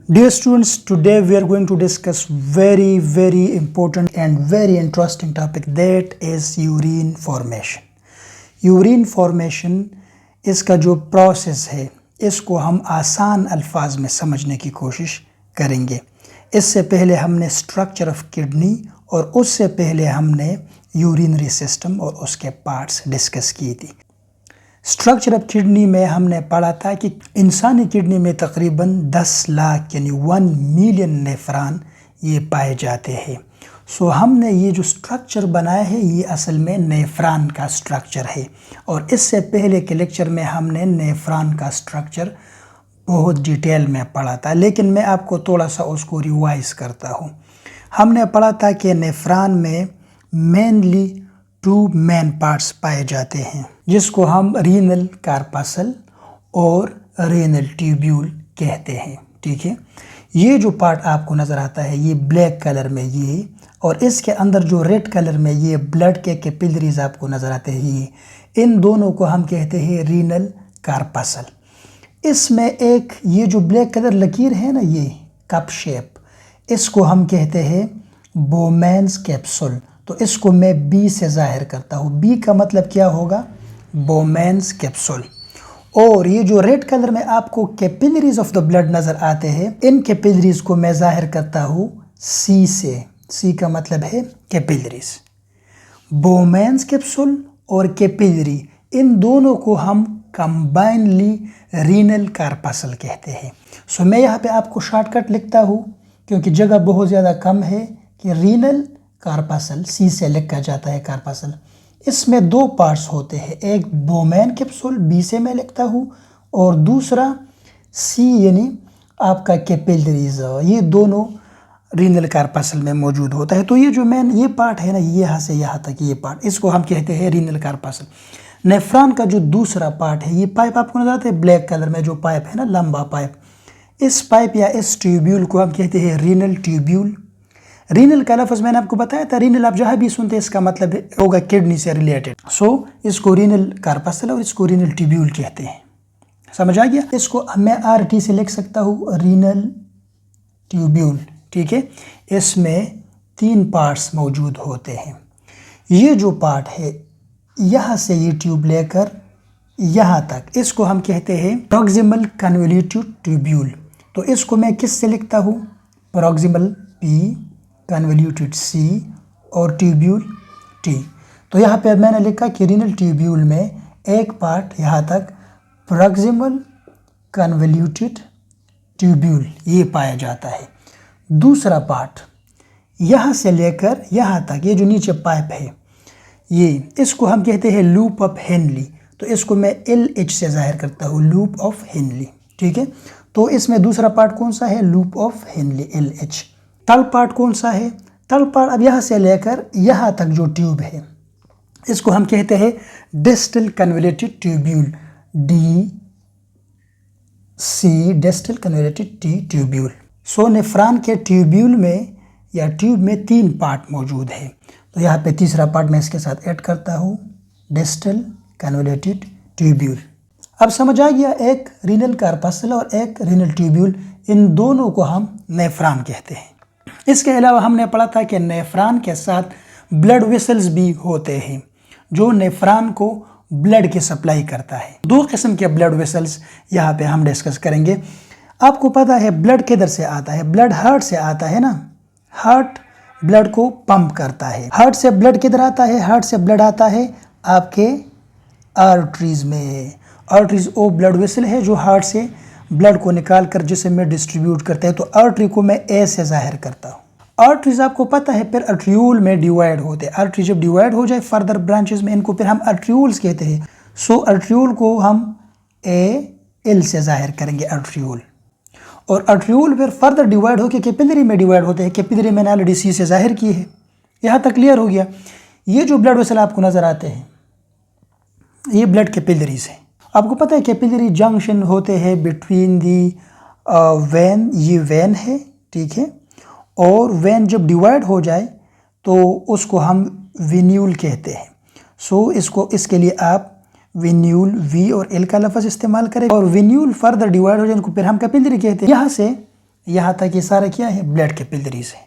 Dear students, today we are going to discuss very important and very interesting topic, that is urine formation. Urine formation इसका जो process है इसको हम आसान अल्फाज में समझने की कोशिश करेंगे। इससे पहले हमने स्ट्रक्चर ऑफ किडनी और उससे पहले हमने यूरिनरी सिस्टम और उसके पार्ट्स डिस्कस की थी। स्ट्रक्चर ऑफ किडनी में हमने पढ़ा था कि इंसानी किडनी में तकरीबन 10 लाख यानी 1 मिलियन नेफ्रॉन ये पाए जाते हैं। सो हमने ये जो स्ट्रक्चर बनाया है ये असल में नेफ्रॉन का स्ट्रक्चर है, और इससे पहले के लेक्चर में हमने नेफ्रॉन का स्ट्रक्चर बहुत डिटेल में पढ़ा था, लेकिन मैं आपको थोड़ा सा उसको रिवाइज करता हूँ। हमने पढ़ा था कि नेफ्रॉन में मेनली 2 मेन पार्ट्स पाए जाते हैं, जिसको हम रीनल कार्पसल और रीनल ट्यूब्यूल कहते हैं। ठीक है, ये जो पार्ट आपको नज़र आता है ये ब्लैक कलर में ये, और इसके अंदर जो रेड कलर में ये ब्लड के कैपिलरीज आपको नज़र आते हैं ये, इन दोनों को हम कहते हैं रीनल कार्पसल। इसमें एक ये जो ब्लैक कलर लकीर है ना, ये कप शेप, इसको हम कहते हैं बोमेन्स कैप्सूल। तो इसको मैं बी से ज़ाहिर करता हूँ। बी का मतलब क्या होगा? Bowman's capsule. और ये जो रेड कलर में आपको कैपिलरीज ऑफ द ब्लड नज़र आते हैं, इन कैपिलरीज को मैं ज़ाहिर करता हूँ सी से। सी का मतलब है कैपिलरीज। बोमेन्स कैप्सूल और कैपिलरी, इन दोनों को हम कंबाइनली रीनल कार्पसल कहते हैं। सो मैं यहाँ पे आपको शॉर्टकट लिखता हूँ क्योंकि जगह बहुत ज़्यादा कम है, कि रीनल कार्पसल, सी से लिखा जाता है कार्पसल। इसमें 2 पार्ट्स होते हैं, एक बोमेन कैप्सूल बी से मैं लिखता हूँ, और दूसरा सी यानी आपका कैपिलरीज। ये दोनों रीनल कार्पसल में मौजूद होता है। तो ये जो मेन ये पार्ट है ना, ये यहाँ से यहाँ तक ये पार्ट, इसको हम कहते हैं रीनल कार्पसल। नेफ्रॉन का जो दूसरा पार्ट है, ये पाइप आपको नजर आता है ब्लैक कलर में, जो पाइप है ना, लंबा पाइप, इस पाइप या इस ट्यूब्यूल को हम कहते हैं रीनल ट्यूब्यूल। रीनल का लफ्ज़ मैंने आपको बताया था, रीनल आप जहाँ भी सुनते हैं इसका मतलब होगा किडनी से रिलेटेड। सो इसको रीनल कार्पसल और इसको रीनल ट्यूब्यूल कहते हैं। समझ आ गया? इसको मैं RT से लिख सकता हूँ, रीनल ट्यूब्यूल। ठीक है, इसमें 3 पार्ट्स मौजूद होते हैं। ये जो पार्ट है यहाँ से ये ट्यूब लेकर यहाँ तक, इसको हम कहते हैं प्रॉक्सिमल कन्वोल्यूटेड ट्यूब्यूल। तो इसको मैं किस से लिखता हूँ? प्रॉक्सिमल P, कन्वोल्यूटेड C और ट्यूब्यूल T। तो यहाँ पे मैंने लिखा कि रीनल ट्यूब्यूल में एक पार्ट यहाँ तक प्रॉक्सिमल कन्वोल्यूटेड ट्यूब्यूल ये पाया जाता है। दूसरा पार्ट यहाँ से लेकर यहाँ तक, ये जो नीचे पाइप है ये, इसको हम कहते हैं लूप ऑफ हेनली। तो इसको मैं LH से ज़ाहिर करता हूँ, लूप ऑफ हेनली। ठीक है, तो इसमें दूसरा पार्ट कौन सा है? Loop of Henley, LH। तल पार्ट कौन सा है? तल पार्ट अब यहाँ से लेकर यहाँ तक जो ट्यूब है, इसको हम कहते हैं distal convoluted tubule, DC, distal convoluted T tubule. So nephron के ट्यूब्यूल में या ट्यूब में 3 पार्ट मौजूद है। तो यहाँ पे तीसरा पार्ट मैं इसके साथ ऐड करता हूँ, डिस्टल कन्वोल्यूटेड ट्यूब्यूल। अब समझ आ गया, एक रीनल कार्पसल और एक रीनल ट्यूब्यूल, इन दोनों को हम नेफ्रॉन कहते हैं। इसके अलावा हमने पढ़ा था कि नेफ्रॉन के साथ ब्लड वेसल्स भी होते हैं, जो नेफ्रॉन को ब्लड की सप्लाई करता है। 2 किस्म के ब्लड वेसल्स यहाँ पे हम डिस्कस करेंगे। आपको पता है ब्लड किधर से आता है? ब्लड हार्ट से आता है ना। हार्ट ब्लड को पंप करता है। हार्ट से ब्लड किधर आता है? हार्ट से ब्लड आता है आपके आर्टरीज में। आर्टरीज वो ब्लड वेसल है जो हार्ट से ब्लड को निकाल कर जिसम में डिस्ट्रीब्यूट करते हैं। तो आर्टरी को मैं A से ज़ाहिर करता हूँ। आर्टरीज आपको पता है फिर आर्ट्रियूल में डिवाइड होते हैं। आर्टरी जब डिवाइड हो जाए फर्दर ब्रांचेस में, इनको फिर हम आर्ट्रियूल्स कहते हैं। सो आर्ट्रियूल को हम AL से ज़ाहिर करेंगे, आर्ट्रियूल। और आर्ट्रियूल फिर फर्दर डिवाइड होकर कैपिलरी में डिवाइड होते हैं। कैपिलरी मैंने ऑलरेडी C से ज़ाहिर की है। यहाँ तक क्लियर हो गया? ये जो ब्लड वेसल आपको नज़र आते हैं ये ब्लड कैपिलरीज हैं। आपको पता है कैपिलरी जंक्शन होते हैं बिटवीन दी वेन, ये वेन है, ठीक है, और वेन जब डिवाइड हो जाए तो उसको हम वेन्यूल कहते हैं। सो इसको, इसके लिए आप वेन्यूल, वी और एल का लफ्ज़ इस्तेमाल करें, और वेन्यूल फर्दर डिवाइड हो जाए उनको फिर हम कैपिलरी कहते हैं। यहाँ से यहाँ तक ये सारा क्या है, ब्लड कैपिलरीज है।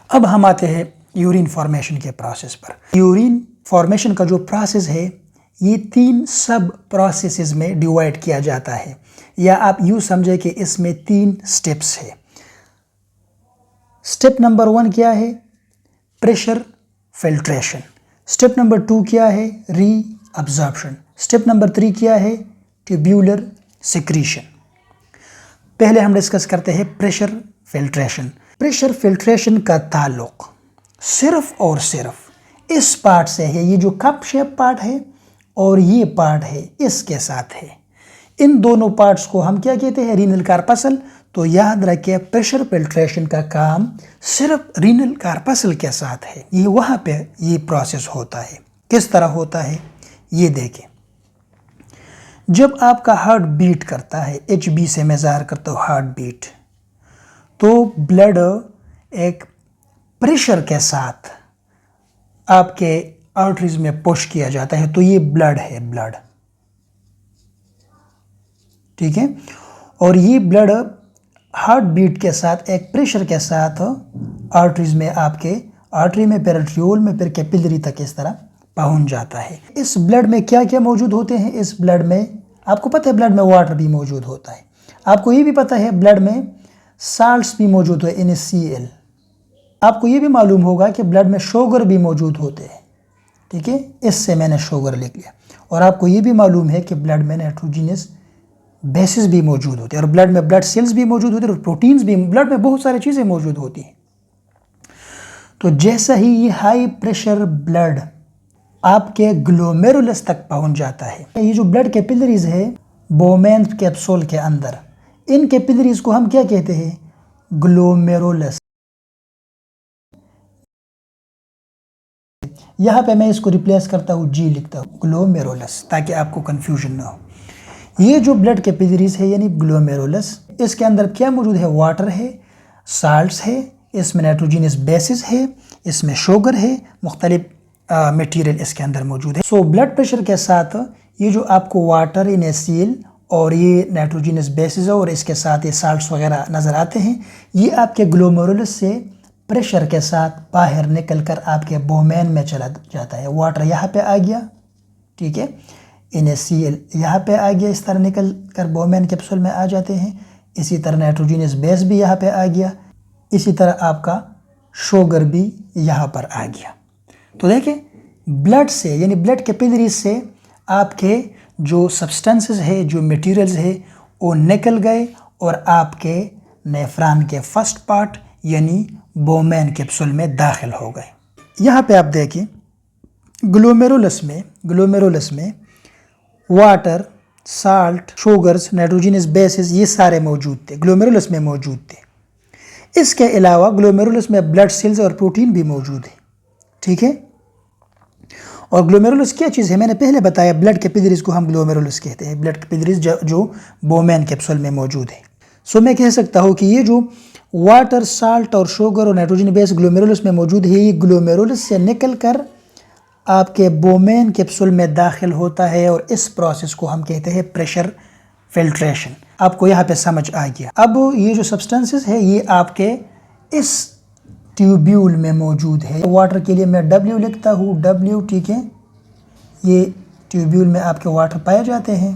अब हम आते हैं यूरिन फॉर्मेशन के प्रोसेस पर। यूरिन फॉर्मेशन का जो प्रोसेस है ये 3 सब प्रोसेसेस में डिवाइड किया जाता है, या आप यूँ समझे कि इसमें 3 स्टेप्स है। स्टेप नंबर 1 क्या है, प्रेशर फिल्ट्रेशन। स्टेप नंबर 2 क्या है, रीअब्जॉर्प्शन। स्टेप नंबर 3 क्या है, ट्यूब्यूलर सिक्रीशन। पहले हम डिस्कस करते हैं प्रेशर फिल्ट्रेशन। प्रेशर फिल्ट्रेशन का ताल्लुक सिर्फ और सिर्फ इस पार्ट से है, ये जो कप शेप पार्ट है और ये पार्ट है इसके साथ है। इन दोनों पार्ट्स को हम क्या कहते हैं, रीनल कार्पसल। तो याद रखिए प्रेशर फिल्ट्रेशन का काम सिर्फ रीनल कार्पसल के साथ है, ये वहाँ पे ये प्रोसेस होता है। किस तरह होता है ये देखें। जब आपका हार्ट बीट करता है, HB से मैं ज़ाहिर करता हूँ हार्ट बीट, तो ब्लड एक प्रेशर के साथ आपके आर्टरीज में पुश किया जाता है, तो ये ब्लड है, ब्लड, ठीक है। और ये ब्लड हार्ट बीट के साथ एक प्रेशर के साथ आर्टरीज में, आपके आर्टरी में, फिर आर्ट्रियोल में, फिर कैपिलरी तक इस तरह पहुंच जाता है। इस ब्लड में क्या क्या मौजूद होते हैं, इस ब्लड में आपको पता है ब्लड में वाटर भी मौजूद होता है। आपको ये भी पता है ब्लड में साल्ट्स भी मौजूद है, NaCl। आपको ये भी मालूम होगा कि ब्लड में शुगर भी मौजूद होते हैं, ठीक है, इससे मैंने शुगर लिख लिया। और आपको ये भी मालूम है कि ब्लड में नाइट्रोजनस बेसिस भी मौजूद होते हैं, और ब्लड में ब्लड सेल्स भी मौजूद होते हैं, और प्रोटीन्स भी, ब्लड में बहुत सारी चीज़ें मौजूद होती हैं। तो जैसा ही ये हाई प्रेशर ब्लड आपके ग्लोमेरुलस तक पहुंच जाता है, ये जो ब्लड कैपिलरीज है बोमेन कैप्सूल के अंदर, इन कैपिलरीज को हम क्या कहते हैं, ग्लोमेरुलस। यहाँ पे मैं इसको रिप्लेस करता हूँ, G लिखता हूँ, ग्लोमेरुलस, ताकि आपको कंफ्यूजन ना हो। ये जो ब्लड कैपिलरीज है यानी ग्लोमेरुलस, इसके अंदर क्या मौजूद है, वाटर है, साल्ट्स है, इसमें नाइट्रोजनस बेसिस है, इसमें शुगर है, मुख्तलिफ मटेरियल इसके अंदर मौजूद है। सो ब्लड प्रेशर के साथ ये जो आपको वाटर, NaCl और ये नाइट्रोजनस बेसिस है, और इसके साथ ये साल्ट्स वगैरह नज़र आते हैं, ये आपके ग्लोमेरुलस से प्रेशर के साथ बाहर निकल कर आपके बोमेन में चला जाता है। वाटर यहाँ पे आ गया, ठीक है, NaCl यहाँ पे आ गया, इस तरह निकल कर बोमेन कैप्सूल में आ जाते हैं। इसी तरह नाइट्रोजनस बेस भी यहाँ पे आ गया, इसी तरह आपका शुगर भी यहाँ पर आ गया। तो देखिए ब्लड से यानी ब्लड कैपिलरीज से आपके जो सब्सटेंसेस है, जो मटेरियल्स है, वो निकल गए और आपके नेफ्रॉन के फर्स्ट पार्ट यानी बोमेन कैप्सूल में दाखिल हो गए। यहाँ पे आप देखिए ग्लोमेरुलस में water, salt, sugars, nitrogenous bases ये सारे मौजूद थे, ग्लोमेरुलस में मौजूद थे। इसके अलावा ग्लोमेरुलस में ब्लड सेल्स और प्रोटीन भी मौजूद है, ठीक है। और ग्लोमेरुलस क्या चीज़ है, मैंने पहले बताया ब्लड कैपिलरीज को हम ग्लोमेरुलस कहते हैं, ब्लड कैपिलरीज जो बोमेन कैप्सूल में मौजूद है। सो मैं कह सकता हूँ कि ये जो वाटर, साल्ट और शुगर और नाइट्रोजन बेस ग्लोमेरुलस में मौजूद है, ये ग्लोमेरुलस से निकल कर आपके बोमेन कैप्सूल में दाखिल होता है, और इस प्रोसेस को हम कहते हैं प्रेशर फिल्ट्रेशन। आपको यहाँ पे समझ आ गया। अब ये जो सब्सटेंसेस है ये आपके इस ट्यूब्यूल में मौजूद है। वाटर के लिए मैं W लिखता हूँ, W, ठीक है। ये ट्यूब्यूल में आपके वाटर पाए जाते हैं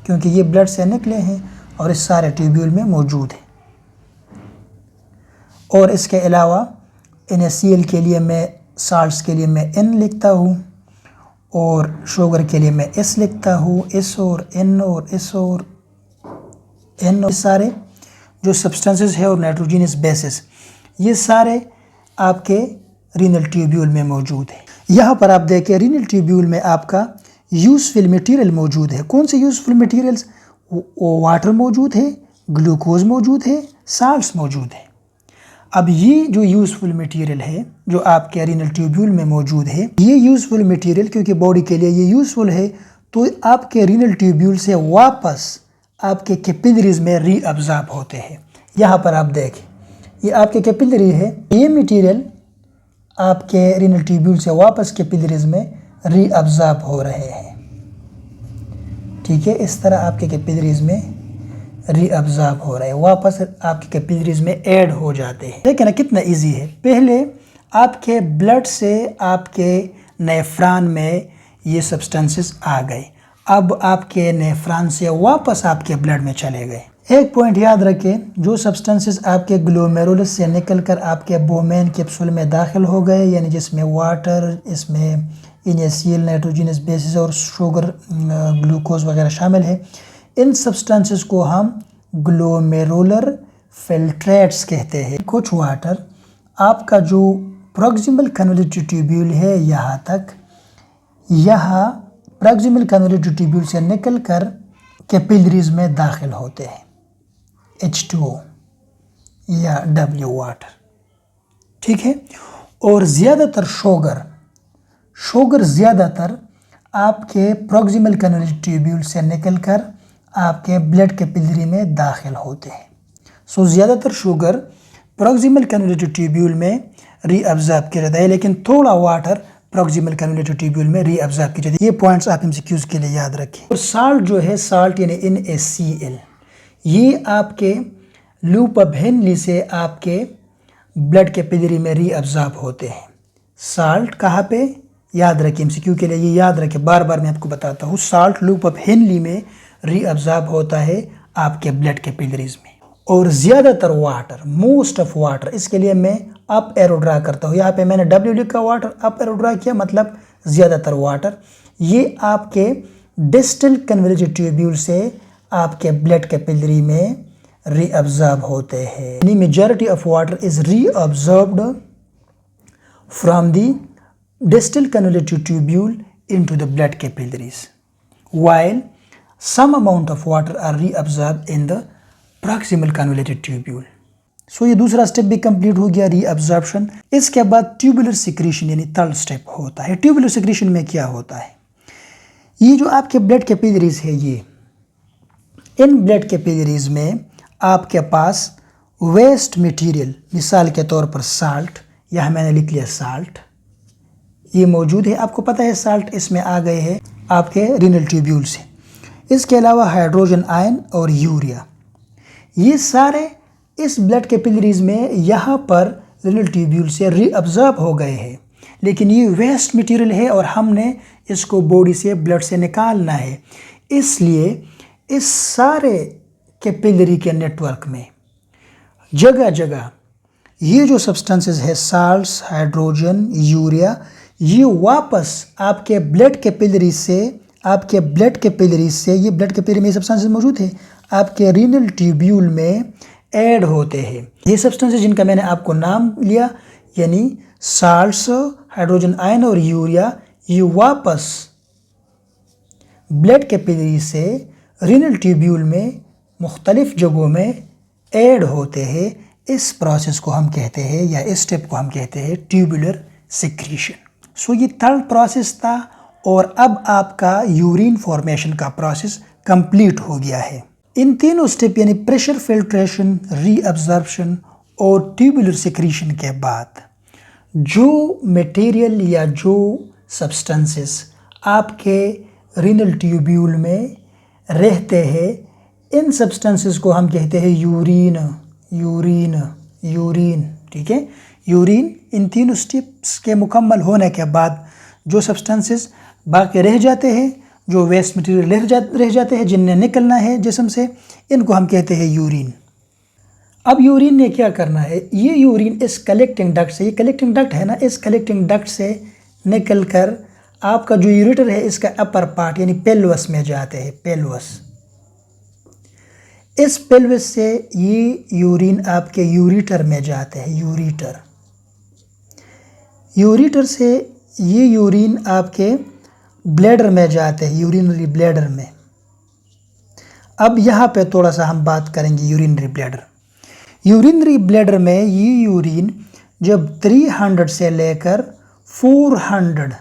क्योंकि ये ब्लड से निकले हैं और इस सारे ट्यूब्यूल में मौजूद है। और इसके अलावा NaCl के लिए मैं, साल्ट्स के लिए मैं N लिखता हूँ, और शुगर के लिए मैं S लिखता हूँ, S और N और S और N। और सारे जो सब्सटेंसेस है और नाइट्रोजनस बेसिस ये सारे आपके रीनल ट्यूब्यूल में मौजूद है। यहाँ पर आप देखिए रीनल ट्यूब्यूल में आपका यूजफुल मटेरियल मौजूद है। कौन से यूजफुल मटेरियल्स, वाटर मौजूद है, ग्लूकोज मौजूद है, साल्ट्स मौजूद है। अब ये जो यूजफुल मटेरियल है जो आपके रीनल ट्यूब्यूल में मौजूद है, ये यूजफुल मटेरियल क्योंकि बॉडी के लिए ये यूजफुल है, तो आपके रीनल ट्यूब्यूल से वापस आपके कैपिलरीज में रीअब्जॉर्ब होते हैं। यहाँ पर आप देखें ये आपके कैपिलरी है, ये मटेरियल आपके रीनल ट्यूब्यूल से वापस कैपिलरीज में रीअब्जॉर्ब हो रहे हैं, ठीक है। इस तरह आपके कैपिलरीज में रीअब्जॉर्ब हो रहा है, वापस आपके कैपिलरीज में ऐड हो जाते हैं। देखिए ना कितना इजी है। पहले आपके ब्लड से आपके नेफ्रॉन में ये सब्सटेंसेस आ गए, अब आपके नेफ्रॉन से वापस आपके ब्लड में चले गए। एक पॉइंट याद रखें, जो सब्सटेंसेस आपके ग्लोमेरुलस से निकलकर आपके बोमेन कैप्सूल में दाखिल हो गए, यानी जिसमें वाटर, इसमें इनिशियल नाइट्रोजनस बेसिस और शुगर, ग्लूकोज वगैरह शामिल है, इन सब्सटेंसेस को हम ग्लोमेरुलर फिल्ट्रेट्स कहते हैं। कुछ वाटर आपका जो प्रॉक्सिमल कन्वोल्यूटिव ट्यूब्यूल है यहाँ तक, यहाँ प्रॉक्सिमल कन्वोल्यूटिव ट्यूब्यूल से निकलकर कैपिलरीज में दाखिल होते हैं, H2O या W वाटर, ठीक है। और ज़्यादातर शुगर ज़्यादातर आपके प्रॉक्सिमल कन्वोल्यूटिव ट्यूब्यूल से निकलकर आपके ब्लड कैपिलरी में दाखिल होते हैं। सो ज़्यादातर शुगर प्रॉक्सिमल कन्वोल्यूटिव ट्यूब्यूल में रीअब्जॉर्ब किया जाता है, लेकिन थोड़ा वाटर प्रॉक्सिमल कन्वोल्यूटिव ट्यूब्यूल में रीअब्जॉर्ब किया जाता है। ये पॉइंट्स आप एमसीक्यूज़ के लिए याद रखें। और साल्ट जो है, साल्ट यानी NaCl, ये आपके लूप ऑफ हेनली से आपके ब्लड कैपिलरी में रीअब्जॉर्ब होते हैं। साल्ट कहाँ पे, याद रखें एमसीक्यू के लिए, ये याद रखें, बार बार मैं आपको बताता हूँ। साल्ट लूप ऑफ हेनली में रीअब्जॉर्ब होता है आपके ब्लड कैपिलरीज में। और ज़्यादातर वाटर, मोस्ट ऑफ वाटर, इसके लिए मैं अप एरो ड्रा करता हूँ। यहाँ पे मैंने W लिखा, वाटर अप एरो ड्रा किया, मतलब ज़्यादातर वाटर ये आपके डिस्टल कन्वोल्यूटिव ट्यूब्यूल से आपके ब्लड कैपिलरी में रीअब्जॉर्ब होते हैं। यानी majority of water is reabsorbed from the distal convoluted tubule into the blood capillaries, while some amount of water are reabsorbed in the proximal convoluted tubule. So ये दूसरा step भी complete हो गया, reabsorption. इसके बाद ट्यूबुलर सिक्रीशन यानी third step होता है। ट्यूबुलर सिक्रीशन में क्या होता है, ये जो आपके ब्लड कैपिलरीज है, ये इन ब्लड कैपिलरीज में आपके पास वेस्ट मटेरियल, मिसाल के तौर पर साल्ट, यहाँ मैंने लिख लिया साल्ट, ये मौजूद है। आपको पता है साल्ट इसमें आ गए हैं आपके रीनल ट्यूब्यूल से। इसके अलावा हाइड्रोजन आयन और यूरिया, ये सारे इस ब्लड कैपिलरीज में यहाँ पर रीनल ट्यूब्यूल से रीअब्जॉर्ब हो गए हैं, लेकिन ये वेस्ट मटेरियल है और हमने इसको बॉडी से, ब्लड से निकालना है। इसलिए इस सारे कैपिलरी के नेटवर्क में जगह जगह ये जो सब्सटेंसेस है, साल्ट्स, हाइड्रोजन, यूरिया, ये वापस आपके ब्लड कैपिलरी से, ये ब्लड कैपिलरी में सब्सटेंसेस मौजूद है, आपके रीनल ट्यूब्यूल में ऐड होते हैं। ये सब्सटेंसेस जिनका मैंने आपको नाम लिया, यानी साल्ट्स, हाइड्रोजन आयन और यूरिया, ये वापस ब्लड कैपिलरी से रीनल ट्यूब्यूल में मुख्तलिफ जगहों में ऐड होते हैं। इस प्रोसेस को हम कहते हैं, या इस स्टेप को हम कहते हैं ट्यूबुलर सिक्रीशन। सो ये थर्ड प्रोसेस था, और अब आपका यूरिन फॉर्मेशन का प्रोसेस कंप्लीट हो गया है। इन तीनों स्टेप यानी प्रेशर फिल्ट्रेशन, रीअब्जॉर्प्शन और ट्यूबुलर सिक्रीशन के बाद जो मटेरियल या जो सब्सटेंसेस आपके रीनल ट्यूब्यूल में रहते हैं, इन सब्सटेंसेस को हम कहते हैं यूरिन, ठीक है, यूरिन। इन तीनों स्टेप्स के मुकम्मल होने के बाद जो सब्सटेंसेस बाकी रह जाते हैं, जो वेस्ट मटेरियल रह जाते हैं, जिन्हें निकलना है जिस्म से, इनको हम कहते हैं यूरिन। अब यूरिन ने क्या करना है, ये यूरिन इस कलेक्टिंग डक्ट से, ये कलेक्टिंग डक्ट है ना, इस कलेक्टिंग डक्ट से निकलकर आपका जो यूरेटर है, इसका अपर पार्ट यानी पेल्वस में जाते हैं, पेल्वस। इस पेल्वस से ये यूरिन आपके यूरेटर में जाते हैं, यूरेटर से ये यूरिन आपके ब्लैडर में जाते हैं, यूरिनरी ब्लैडर में। अब यहाँ पे थोड़ा सा हम बात करेंगे यूरिनरी ब्लैडर में ये यूरिन जब 300 से लेकर 400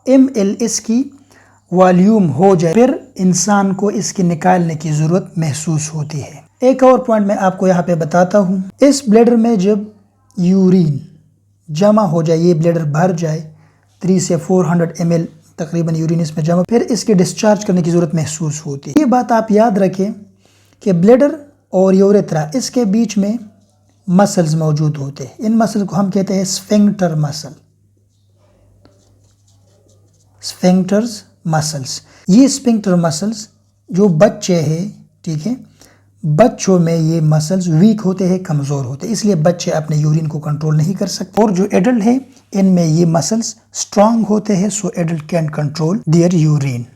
ml इसकी वॉल्यूम हो जाए, फिर इंसान को इसकी निकालने की ज़रूरत महसूस होती है। एक और पॉइंट मैं आपको यहाँ पे बताता हूँ, इस ब्लैडर में जब यूरिन जमा हो जाए, ये ब्लैडर भर जाए, 300 से 400 ml तकरीबन यूरिन इसमें जमा, फिर इसके डिस्चार्ज करने की ज़रूरत महसूस होती है। ये बात आप याद रखें कि ब्लैडर और यूरेथ्रा इसके बीच में मसल्स मौजूद होते हैं। इन मसल को हम कहते हैं स्फिंक्टर मसल, स्फिंक्टर्स मसल्स। ये स्फिंक्टर मसल्स जो बच्चे हैं, ठीक है, बच्चों में ये मसल्स वीक होते हैं, कमज़ोर होते हैं, इसलिए बच्चे अपने यूरिन को कंट्रोल नहीं कर सकते। और जो एडल्ट है इनमें ये मसल्स स्ट्रांग होते हैं, so adult can control their urine.